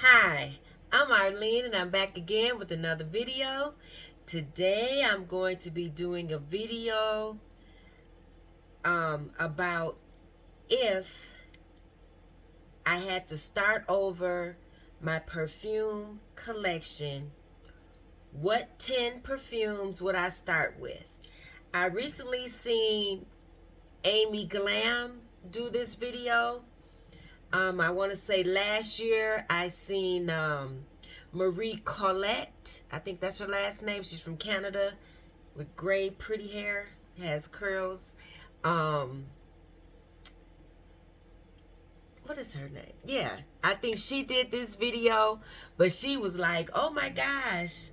Hi, I'm Arlene and I'm back again with another video. Today I'm going to be doing a video about if I had to start over my perfume collection, what 10 perfumes would I start with? I recently seen Amy Glam do this video. I want to say last year I seen Marie Colette. I think that's her last name. She's from Canada with gray, pretty hair, has curls. What is her name? Yeah, I think she did this video, but she was like, "Oh my gosh,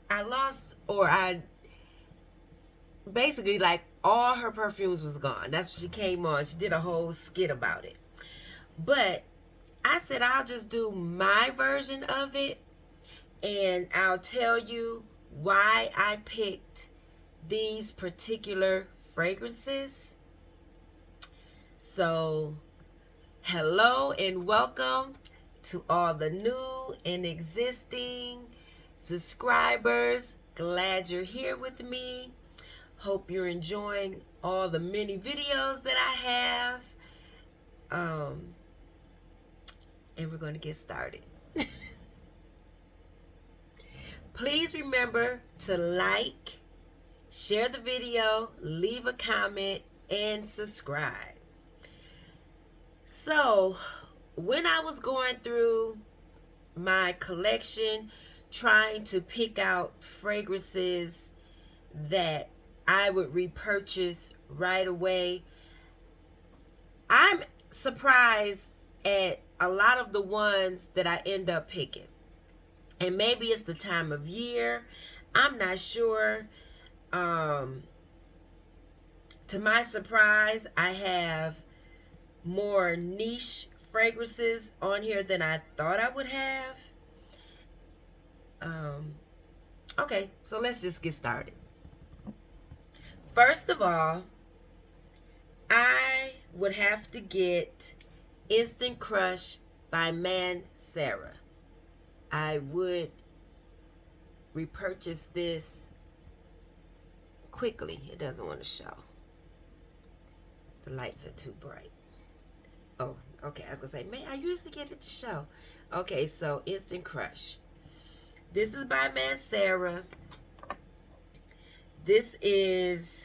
I lost," or I basically like all her perfumes was gone. That's what she came on. She did a whole skit about it. But I said I'll just do my version of it and I'll tell you why I picked these particular fragrances. So, hello and welcome to all the new and existing subscribers. Glad you're here with me. Hope you're enjoying all the many videos that I have. And we're going to get started. Please remember to like, share the video, leave a comment, and subscribe. So, when I was going through my collection, trying to pick out fragrances that I would repurchase right away, I'm surprised at a lot of the ones that I end up picking. And maybe it's the time of year. I'm not sure. To my surprise, I have more niche fragrances on here than I thought I would have. Okay, so let's just get started. First of all, I would have to get Instant Crush by Mancera. I would repurchase this quickly. It doesn't want to show. The lights are too bright. Oh, okay. I was going to say, man, I usually get it to show. Okay, so Instant Crush. This is by Mancera. This is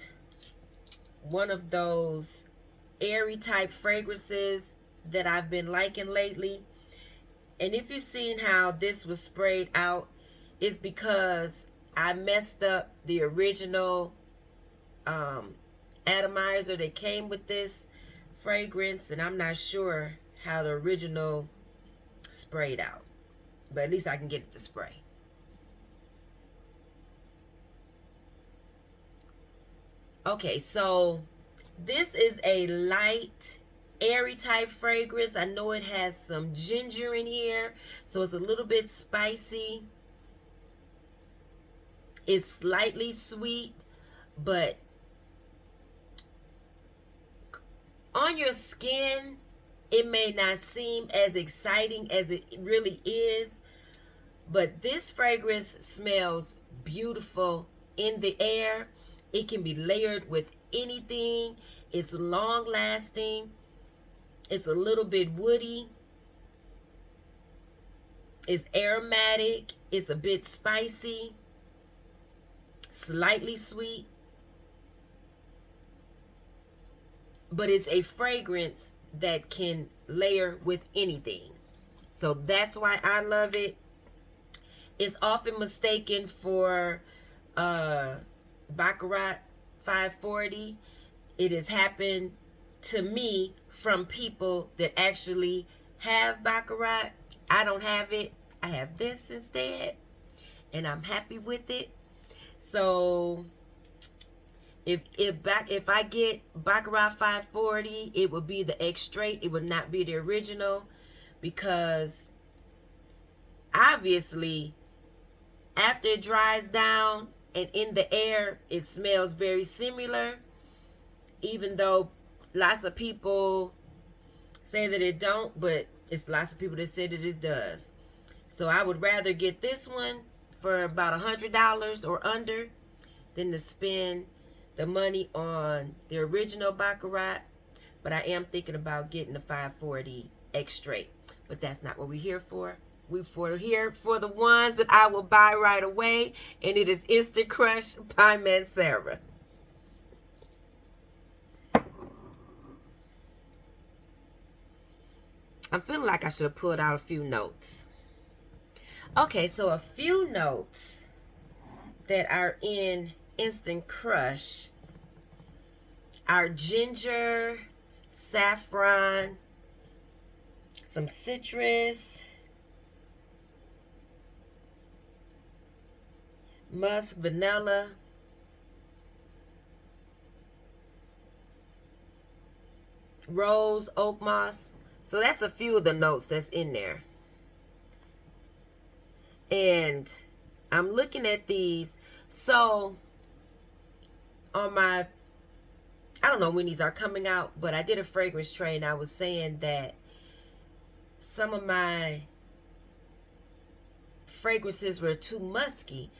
one of those airy type fragrances that I've been liking lately. And if you've seen how this was sprayed out, it's because I messed up the original atomizer that came with this fragrance, and I'm not sure how the original sprayed out, but at least I can get it to spray. Okay, so this is a light, airy type fragrance. I know it has some ginger in here, so it's a little bit spicy. It's slightly sweet, but on your skin, it may not seem as exciting as it really is, but this fragrance smells beautiful in the air. It can be layered with anything. It's long lasting. It's a little bit woody. It's aromatic. It's a bit spicy. Slightly sweet. But it's a fragrance that can layer with anything. So that's why I love it. It's often mistaken for Baccarat 540. It has happened to me from people that actually have Baccarat. I don't have it. I have this instead, and I'm happy with it. So if I get Baccarat 540, it would be the Extrait. It would not be the original, because obviously after it dries down and in the air, it smells very similar, even though lots of people say that it don't. But It's lots of people that said that it does. So I would rather get this one for about $100 or under than to spend the money on the original Baccarat. But I am thinking about getting the 540 Extrait. But that's not what we're here for. We're here for the ones that I will buy right away. And it is Instant Crush by Mancera. I'm feeling like I should have pulled out a few notes. Okay, so a few notes that are in Instant Crush are ginger, saffron, some citrus, musk, vanilla, rose, oak moss. So that's a few of the notes that's in there. And I'm looking at these. So on my, I don't know when these are coming out, but I did a fragrance train. I was saying that some of my fragrances were too musky.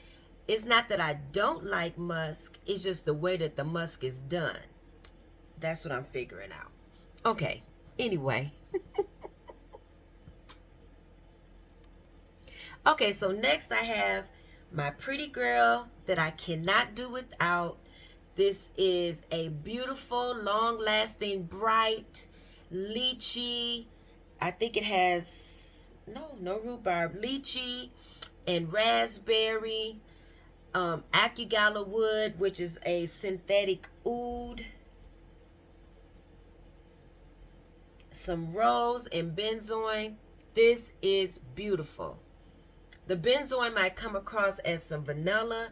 It's not that I don't like musk. It's just the way that the musk is done. That's what I'm figuring out. Okay. Anyway. Okay, so next I have my pretty girl that I cannot do without. This is a beautiful, long-lasting, bright, lychee. I think it has, no rhubarb. Lychee and raspberry. Akigala wood, which is a synthetic oud. Some rose and benzoin. This is beautiful. The benzoin might come across as some vanilla,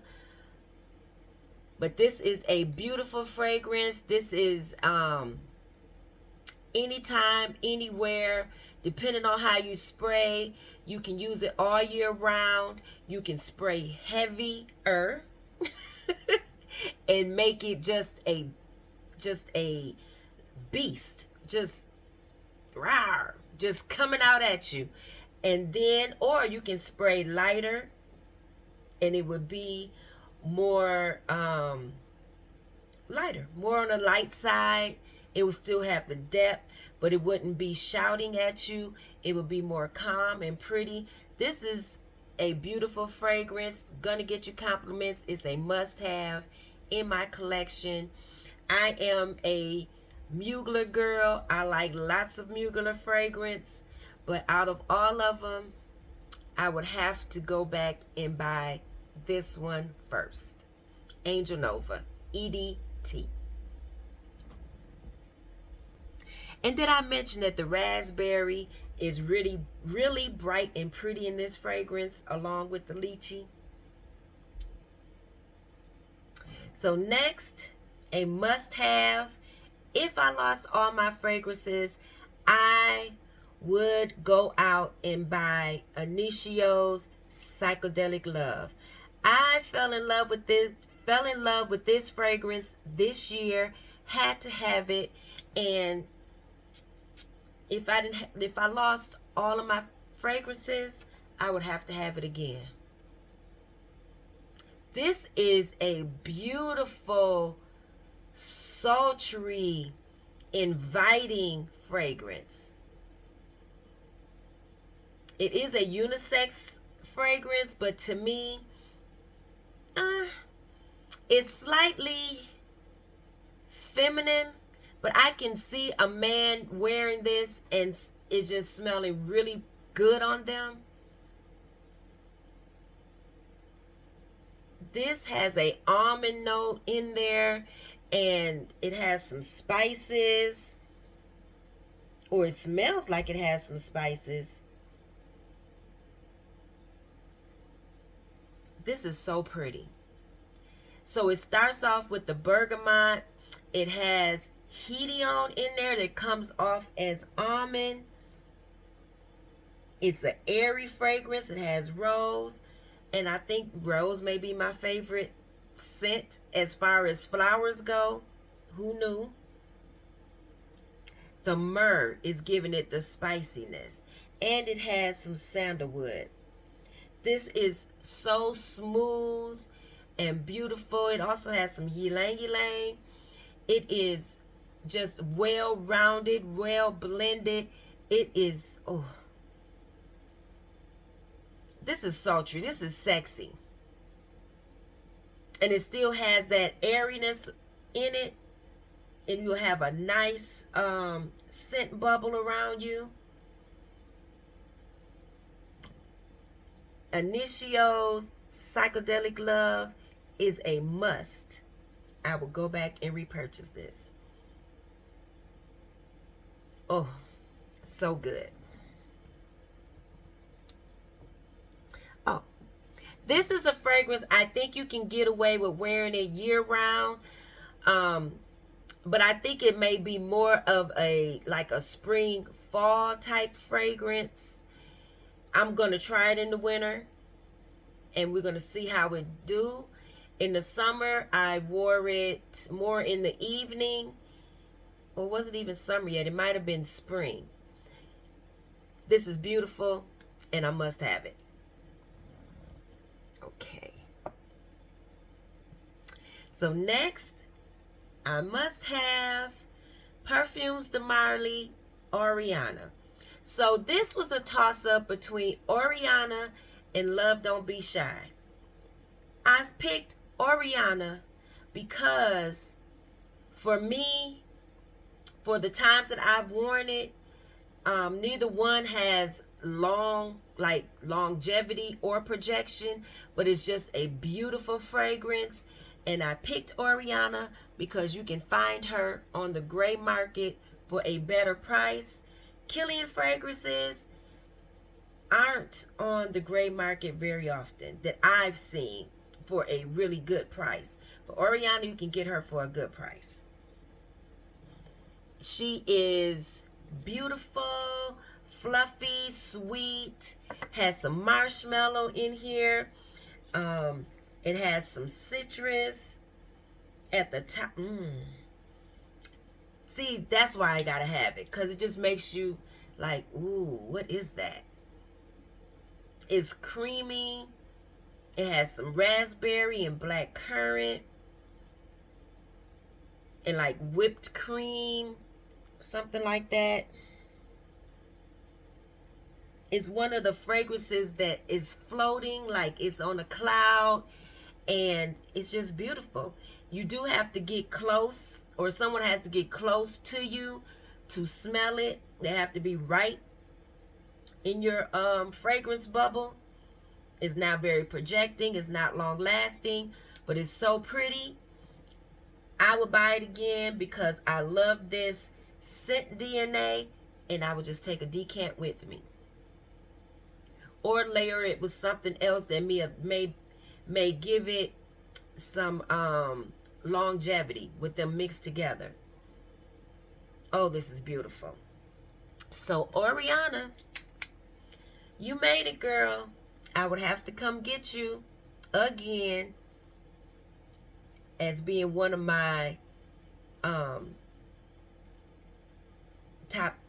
but this is a beautiful fragrance. This is anytime, anywhere, depending on how you spray. You can use it all year round. You can spray heavier and make it just a beast, just rawr, just coming out at you. And then, or you can spray lighter and it would be more lighter, more on the light side. It would still have the depth, but it wouldn't be shouting at you. It would be more calm and pretty. This is a beautiful fragrance, gonna get you compliments. It's a must-have in my collection. I am a Mugler girl. I like lots of Mugler fragrance. But out of all of them, I would have to go back and buy this one first. Angel Nova, EDT. And did I mention that the raspberry is really, really bright and pretty in this fragrance, along with the lychee? So next, a must-have. If I lost all my fragrances, I would go out and buy Initio's Psychedelic Love. I fell in love with this fragrance this year. Had to have it. And if I lost all of my fragrances, I would have to have it again. This is a beautiful, sultry, inviting fragrance. It is a unisex fragrance, but to me, it's slightly feminine, but I can see a man wearing this and it's just smelling really good on them. This has a almond note in there, and it has some spices, or it smells like it has some spices. This is so pretty. So it starts off with the bergamot. It has hedione in there that comes off as almond. It's an airy fragrance. It has rose. And I think rose may be my favorite scent as far as flowers go. Who knew? The myrrh is giving it the spiciness. and it has some sandalwood. This is so smooth and beautiful. It also has some ylang ylang. It is just well rounded, well blended. It is, oh, this is sultry. This is sexy. And it still has that airiness in it. And you'll have a nice scent bubble around you. Initio's Psychedelic Love is a must. I will go back and repurchase this. Oh, so good. Oh, this is a fragrance I think you can get away with wearing it year round. But I think it may be more of a like a spring fall type fragrance. I'm going to try it in the winter and we're going to see how it do. In the summer, I wore it more in the evening. Or was it even summer yet? It might have been spring. This is beautiful and I must have it. Okay. So next, I must have Parfums de Marly, Oriana. So this was a toss-up between Oriana and Love Don't Be Shy. I picked Oriana because for me, for the times that I've worn it, neither one has longevity or projection, but it's just a beautiful fragrance. And I picked Oriana because you can find her on the gray market for a better price. Killian fragrances aren't on the gray market very often that I've seen for a really good price. But Oriana, you can get her for a good price. She is beautiful, fluffy, sweet, has some marshmallow in here. It has some citrus at the top. See, that's why I gotta have it, because it just makes you like, ooh, what is that? It's creamy. It has some raspberry and black currant and like whipped cream, something like that. It's one of the fragrances that is floating like it's on a cloud, and it's just beautiful. You do have to get close, or someone has to get close to you to smell it. They have to be right in your fragrance bubble. It's not very projecting. It's not long lasting, but it's so pretty. I would buy it again because I love this scent DNA, and I would just take a decant with me. Or layer it with something else that may give it some longevity with them mixed together. Oh, this is beautiful. So Oriana, you made it, girl. I would have to come get you again as being one of my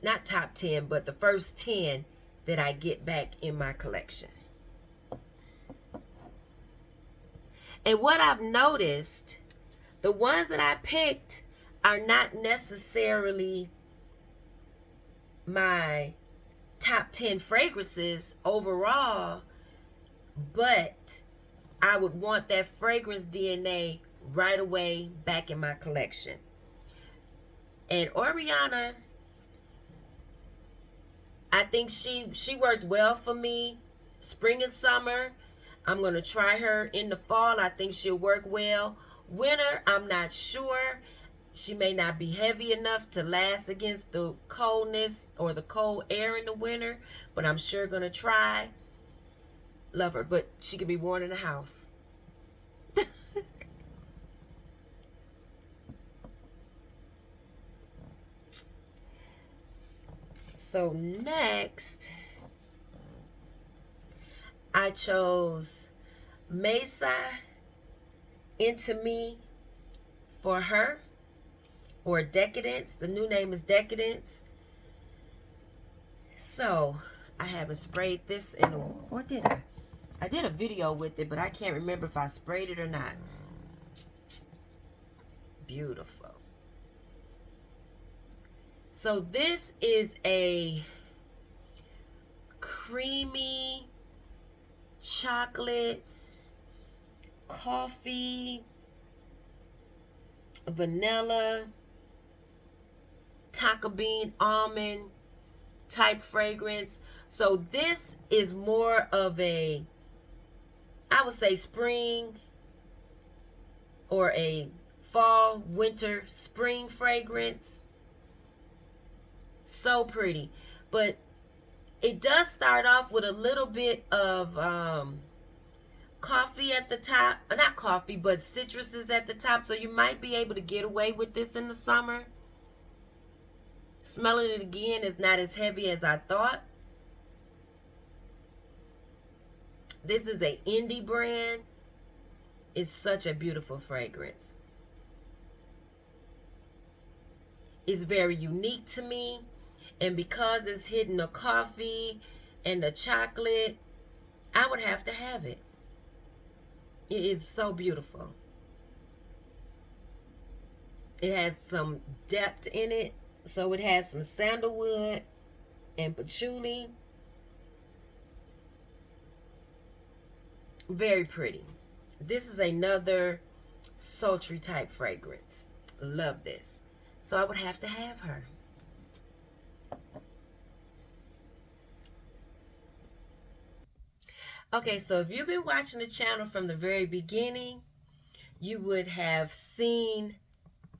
not top 10, but the first 10 that I get back in my collection. And what I've noticed, the ones that I picked are not necessarily my top 10 fragrances overall, but I would want that fragrance DNA right away back in my collection. And Oriana, I think she worked well for me spring and summer. I'm going to try her in the fall. I think she'll work well. Winter, I'm not sure. She may not be heavy enough to last against the coldness or the cold air in the winter, but I'm sure going to try. Love her, but she can be worn in the house. So next, I chose Mesa Into Me for her, or Decadence. The new name is Decadence. So I haven't sprayed this in a, or did I? I did a video with it, but I can't remember if I sprayed it or not. Beautiful. So this is a creamy chocolate, coffee, vanilla, tonka bean, almond type fragrance. So this is more of a, I would say, spring or a fall, winter, spring fragrance. So pretty. But it does start off with a little bit of coffee at the top. Not coffee, but citruses at the top. So you might be able to get away with this in the summer. Smelling it again is not as heavy as I thought. This is a indie brand. It's such a beautiful fragrance. It's very unique to me. And because it's hitting the coffee and the chocolate, I would have to have it. It is so beautiful. It has some depth in it. So it has some sandalwood and patchouli. Very pretty. This is another sultry type fragrance. Love this. So I would have to have her. Okay, so if you've been watching the channel from the very beginning, you would have seen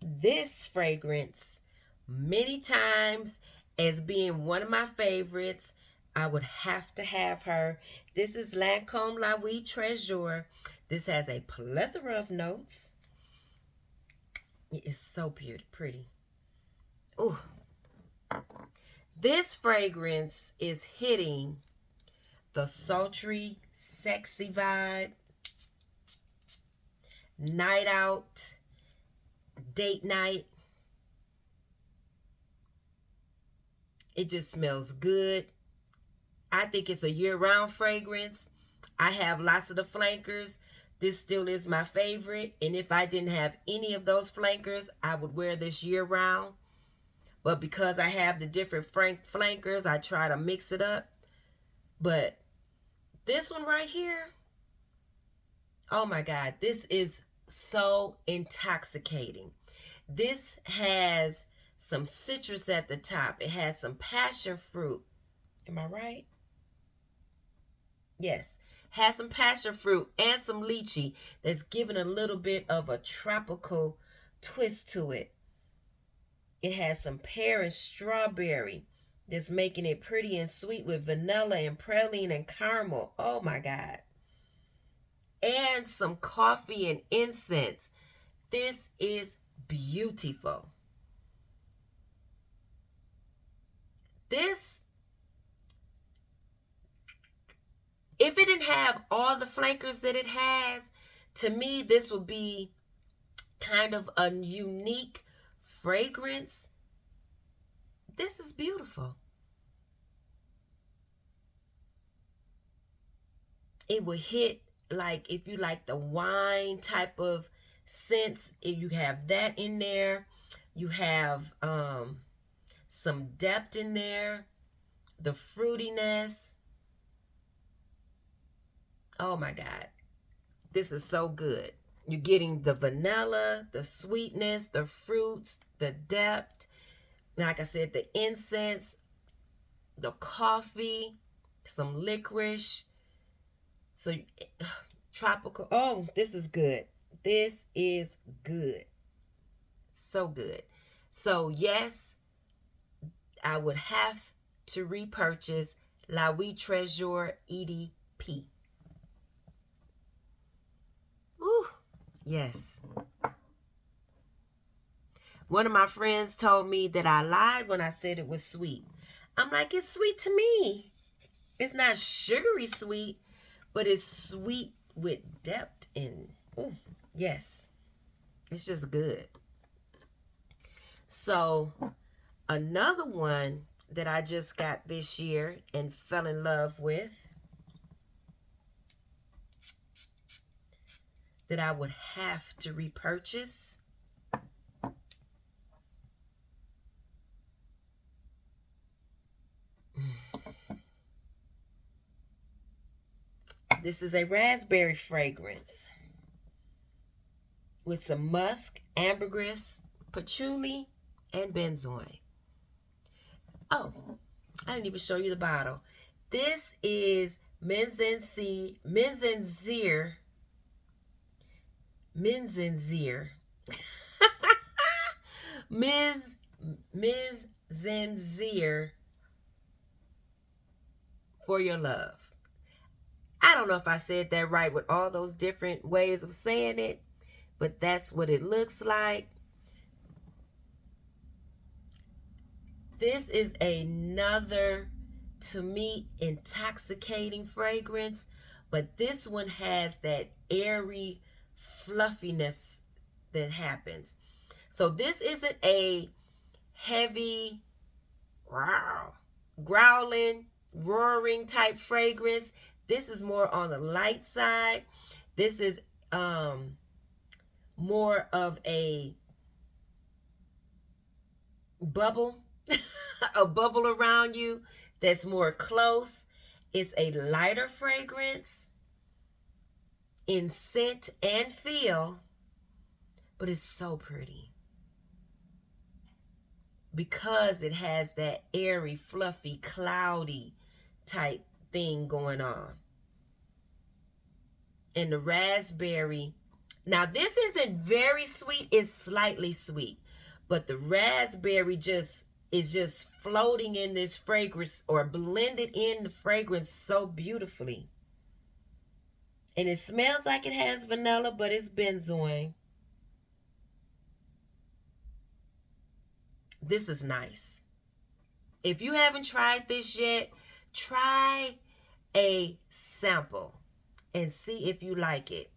this fragrance many times as being one of my favorites. I would have to have her. This is Lancome Nuit Trésor. This has a plethora of notes. It is so pretty. Ooh. This fragrance is hitting the sultry, sexy vibe, night out, date night. It just smells good. I think it's a year-round fragrance. I have lots of the flankers. This still is my favorite. And if I didn't have any of those flankers, I would wear this year-round. But because I have the different flankers, I try to mix it up. But this one right here, oh my God, this is so intoxicating. This has some citrus at the top. It has some passion fruit. Am I right? Yes. Has some passion fruit and some lychee that's giving a little bit of a tropical twist to it. It has some pear and strawberry that's making it pretty and sweet with vanilla and praline and caramel. Oh my God. And some coffee and incense. This is beautiful. This, if it didn't have all the flankers that it has, to me, this would be kind of a unique fragrance. This is beautiful. It will hit, like, if you like the wine type of scents, if you have that in there. You have some depth in there. The fruitiness. Oh my God. This is so good. You're getting the vanilla, the sweetness, the fruits, the depth. Like I said, the incense, the coffee, some licorice. So tropical. Oh, this is good. This is good. So good. So yes, I would have to repurchase Nuit Trésor EDP. Ooh, yes. One of my friends told me that I lied when I said it was sweet. I'm like, it's sweet to me. It's not sugary sweet, but it's sweet with depth and, ooh, yes. It's just good. So, another one that I just got this year and fell in love with, that I would have to repurchase. This is a raspberry fragrance with some musk, ambergris, patchouli, and benzoin. Oh, I didn't even show you the bottle. This is Mizensir, Mizensir, Mizensir for your love. I don't know if I said that right with all those different ways of saying it, but that's what it looks like. This is another, to me, intoxicating fragrance, but this one has that airy fluffiness that happens. So this isn't a heavy, growling, roaring type fragrance. This is more on the light side. This is more of a bubble, a bubble around you that's more close. It's a lighter fragrance in scent and feel, but it's so pretty because it has that airy, fluffy, cloudy type thing going on. And the raspberry, now this isn't very sweet, it's slightly sweet, but the raspberry is just floating in this fragrance, or blended in the fragrance so beautifully. And it smells like it has vanilla, but it's benzoin. This is nice. If you haven't tried this yet, try a sample and see if you like it.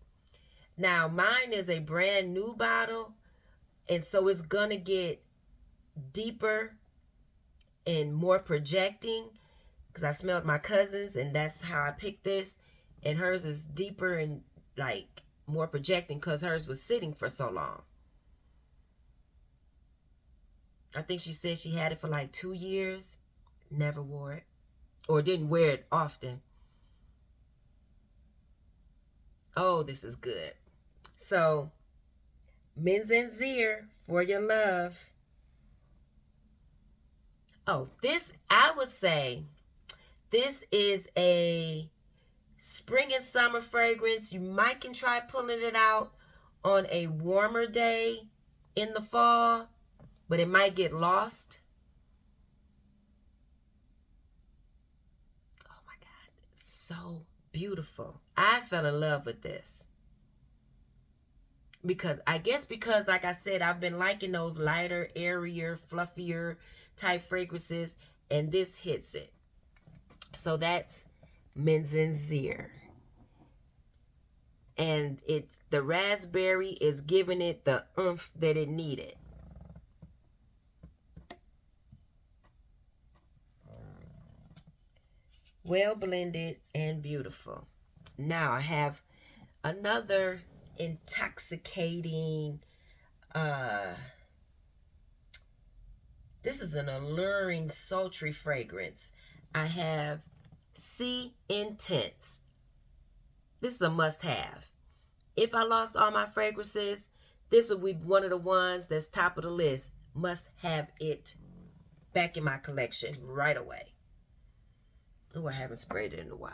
Now, mine is a brand new bottle, and so it's gonna get deeper and more projecting, because I smelled my cousin's and that's how I picked this, and hers is deeper and like more projecting because hers was sitting for so long. I think she said she had it for like 2 years, never wore it, or didn't wear it often. Oh, this is good. So, Mizensir for your love. Oh, this, I would say, this is a spring and summer fragrance. You might can try pulling it out on a warmer day in the fall, but it might get lost. Oh my God, it's so beautiful. I fell in love with this. Because like I said, I've been liking those lighter, airier, fluffier type fragrances, and this hits it. So that's Mizensir. And it's the raspberry is giving it the oomph that it needed. Well blended and beautiful. Now I have another intoxicating, this is an alluring, sultry fragrance. I have Sea Intense. This is a must-have. If I lost all my fragrances, this would be one of the ones that's top of the list. Must have it back in my collection right away. Oh, I haven't sprayed it in a while.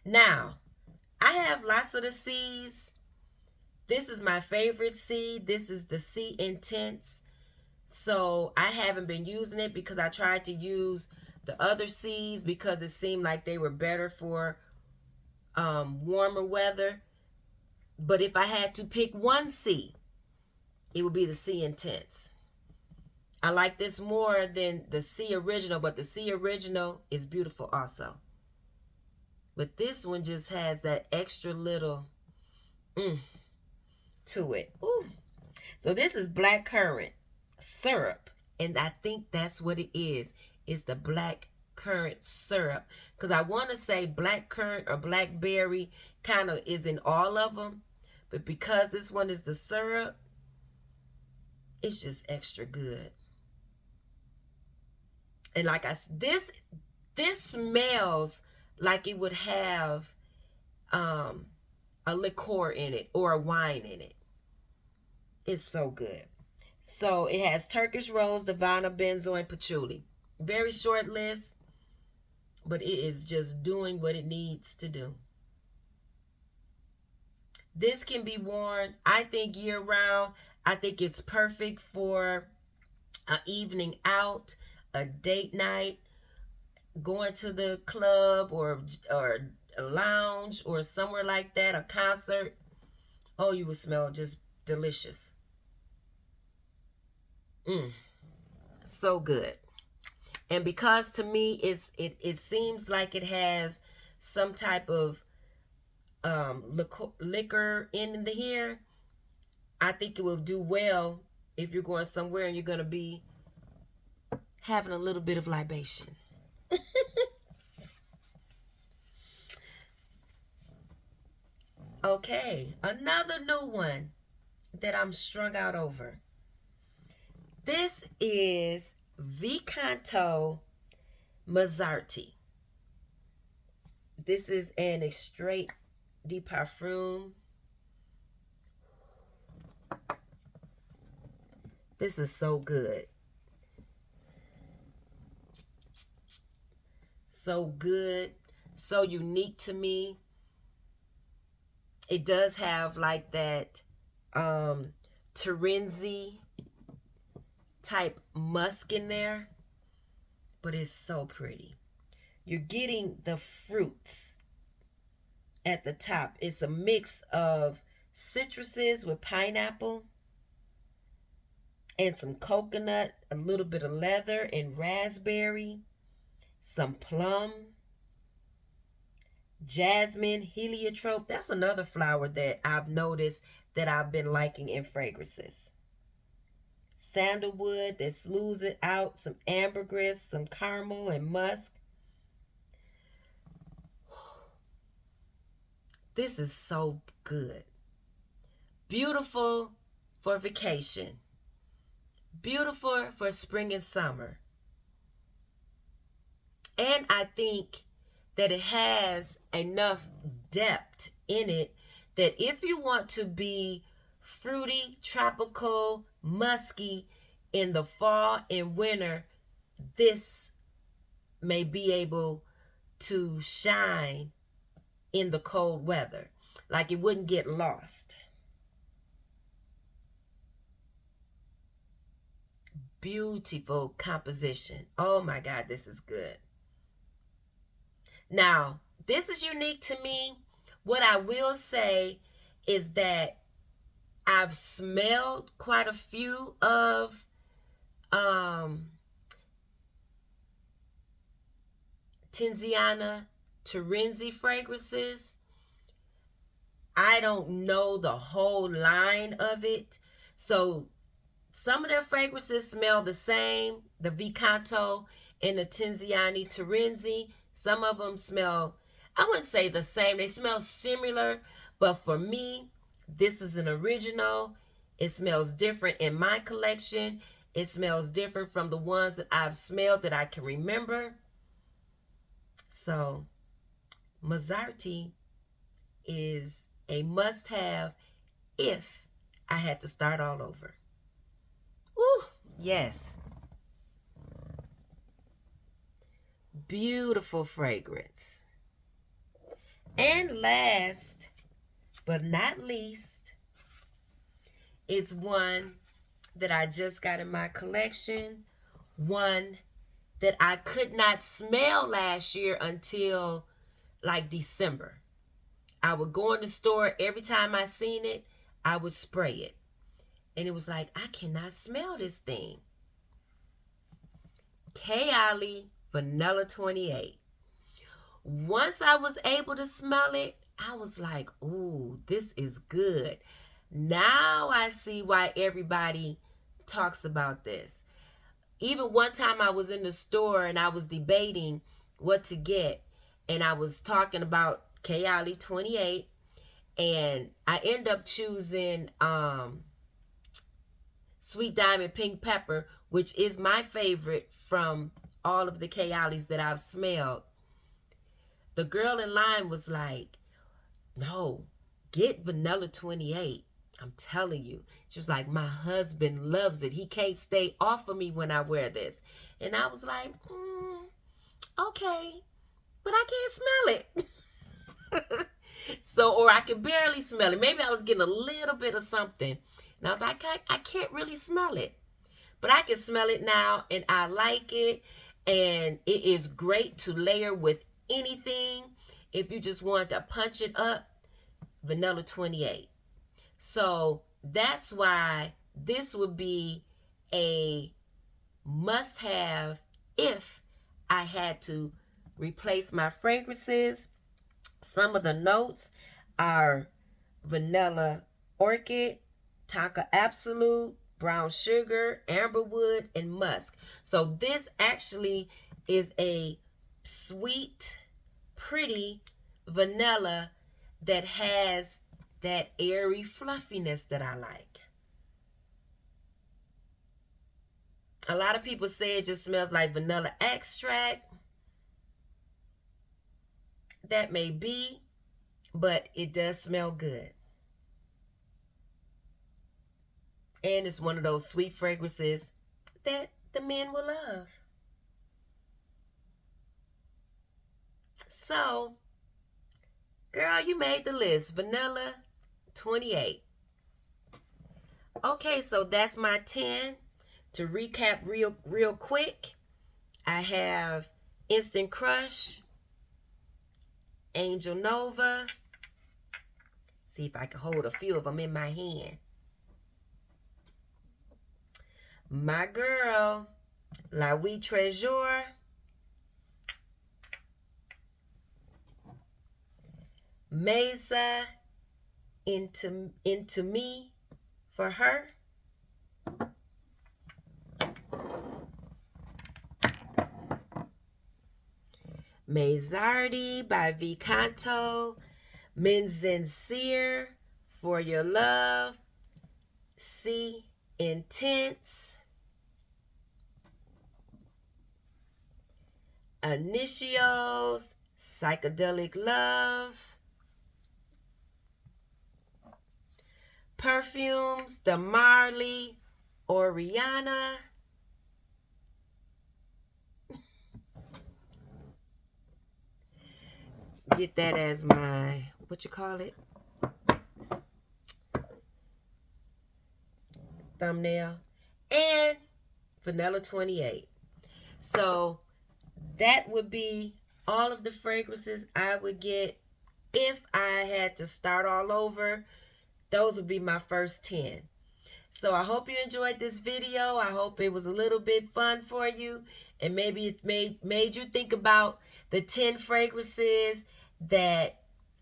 Now, I have lots of the C's. This is my favorite C. This is the C Intense. So I haven't been using it because I tried to use the other C's because it seemed like they were better for warmer weather. But if I had to pick one C, it would be the C Intense. I like this more than the C Original, but the C Original is beautiful also. But this one just has that extra little to it. Ooh. So this is blackcurrant syrup, and I think that's what it is. It's the blackcurrant syrup, because I want to say blackcurrant or blackberry kind of is in all of them, but because this one is the syrup, it's just extra good. And like this smells like it would have a liqueur in it or a wine in it. It's so good. So it has Turkish rose, Divana, benzo, and patchouli. Very short list, but it is just doing what it needs to do. This can be worn, I think, year round. I think it's perfect for an evening out, a date night, going to the club or a lounge or somewhere like that, a concert. Oh, you would smell just delicious. So good. And because to me it seems like it has some type of liquor in the here, I think it will do well if you're going somewhere and you're going to be having a little bit of libation. Okay, another new one that I'm strung out over. This is Canto Mizarte. This is an Extrait de Parfum. This is so good. So good. So unique to me. It does have like that Terenzi type musk in there, but it's so pretty. You're getting the fruits at the top. It's a mix of citruses with pineapple and some coconut, a little bit of leather and raspberry, some plum, jasmine, heliotrope. That's another flower that I've noticed that I've been liking in fragrances. Sandalwood that smooths it out, some ambergris, some caramel and musk. This is so good. Beautiful for vacation. Beautiful for spring and summer. And I think that it has enough depth in it that if you want to be fruity, tropical, musky in the fall and winter, this may be able to shine in the cold weather. Like it wouldn't get lost. Beautiful composition. Oh my God, this is good. Now, this is unique to me. What I will say is that I've smelled quite a few of Tiziana Terenzi fragrances. I don't know the whole line of it. So some of their fragrances smell the same, the Vicanto and the Tiziana Terenzi. Some of them smell, I wouldn't say the same. They smell similar, but for me, this is an original. It smells different in my collection. It smells different from the ones that I've smelled that I can remember. So, Mizarte is a must-have if I had to start all over. Ooh, yes. Beautiful fragrance. And last but not least is one that I just got in my collection. One that I could not smell last year until like December. I would go in the store, every time I seen it, I would spray it. And it was like, I cannot smell this thing. Kayali Vanilla 28. Once I was able to smell it, I was like, ooh, this is good. Now I see why everybody talks about this. Even one time I was in the store and I was debating what to get, and I was talking about Kayali 28, and I end up choosing Sweet Diamond Pink Pepper, which is my favorite from all of the Kayalis that I've smelled. The girl in line was like, no, get Vanilla 28. I'm telling you. She was like, my husband loves it. He can't stay off of me when I wear this. And I was like, okay, but I can't smell it. So, or I could barely smell it. Maybe I was getting a little bit of something. And I was like, I can't really smell it. But I can smell it now, and I like it. And it is great to layer with anything. If you just want to punch it up, Vanilla 28. So that's why this would be a must-have if I had to replace my fragrances. Some of the notes are vanilla orchid, tonka absolute, brown sugar, amberwood, and musk. So this actually is a sweet, pretty vanilla that has that airy fluffiness that I like. A lot of people say it just smells like vanilla extract. That may be, but it does smell good. And it's one of those sweet fragrances that the men will love. So, girl, you made the list. Vanilla 28. Okay, so that's my 10. To recap real quick, I have Instant Crush, Angel Nova. See if I can hold a few of them in my hand. My girl, Nuit Trésor. Mesa into me for her. Mazari by Canto. Mizensir for your love. C Intense. Initio's Psychedelic Love. Parfums, the Marley, Oriana. Get that as my, what you call it? Thumbnail. And Vanilla 28. So that would be all of the fragrances I would get if I had to start all over. Those would be my first 10. So I hope you enjoyed this video. I hope it was a little bit fun for you. And maybe it made you think about the 10 fragrances that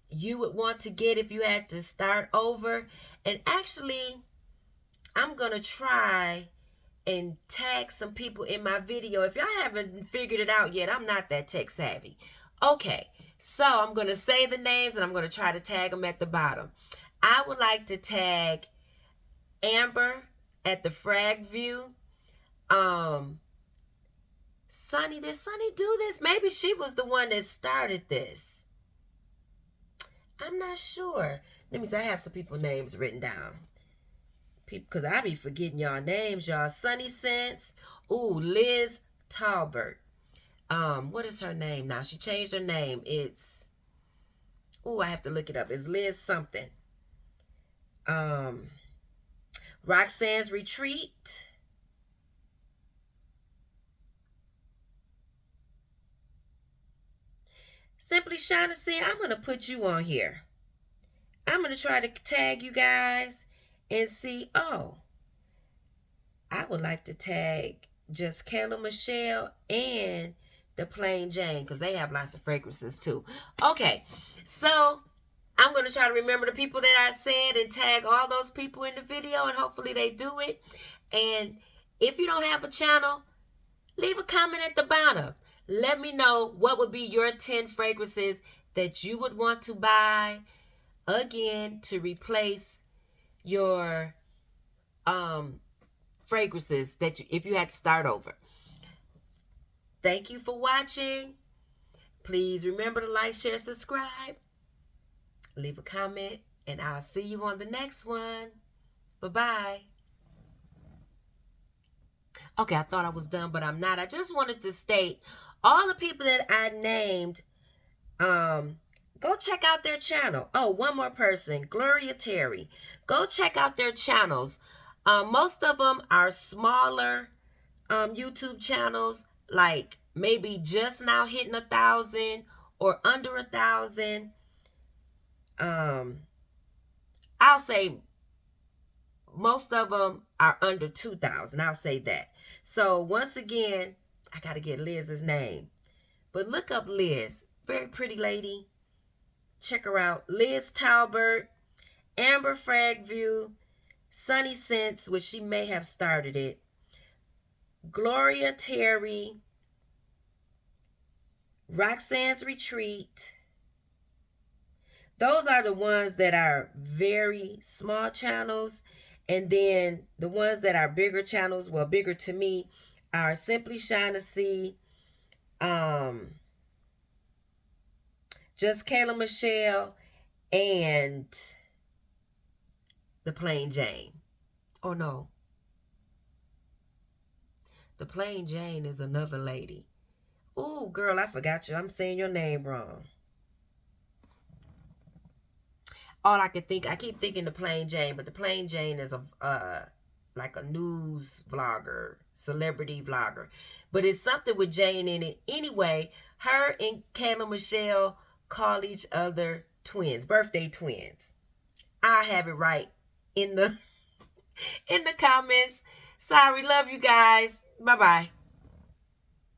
you would want to get if you had to start over. And actually, I'm going to try and tag some people in my video. If y'all haven't figured it out yet, I'm not that tech savvy. Okay, so I'm going to say the names and I'm going to try to tag them at the bottom. I would like to tag Amber at the Frag View. Sunny, did Sunny do this? Maybe she was the one that started this. I'm not sure. Let me see, I have some people's names written down. Because I be forgetting y'all names, y'all. Sunny Sense. Ooh, Liz Talbert. What is her name now? She changed her name. It's, ooh, I have to look it up. It's Liz something. Roxanne's Retreat. Simply Shaughnessy, I'm going to put you on here. I'm going to try to tag you guys and see. Oh, I would like to tag just Kendall Michelle and the Plain Jane because they have lots of fragrances too. Okay, so I'm going to try to remember the people that I said and tag all those people in the video, and hopefully they do it. And if you don't have a channel, leave a comment at the bottom. Let me know what would be your 10 fragrances that you would want to buy again to replace your fragrances that if you had to start over. Thank you for watching. Please remember to like, share, subscribe. Leave a comment, and I'll see you on the next one. Bye-bye. Okay, I thought I was done, but I'm not. I just wanted to state all the people that I named, go check out their channel. Oh, one more person, Gloria Terry. Go check out their channels. Most of them are smaller YouTube channels, like maybe just now hitting 1,000 or under 1,000. I'll say most of them are under 2,000. I'll say that. So once again, I got to get Liz's name. But look up Liz. Very pretty lady. Check her out. Liz Talbert, Amber Fragview, Sunny Sense, which she may have started it, Gloria Terry, Roxanne's Retreat. Those are the ones that are very small channels. And then the ones that are bigger channels, well, bigger to me, are Simply Shaughnessy, Just Kayla Michelle, and The Plain Jane. Oh, no. The Plain Jane is another lady. Oh, girl, I forgot you. I'm saying your name wrong. All I can think, I keep thinking The Plain Jane, but The Plain Jane is a like a news vlogger, celebrity vlogger. But it's something with Jane in it. Anyway, her and Kayla Michelle call each other twins, birthday twins. I have it right in the in the comments. Sorry, love you guys. Bye-bye.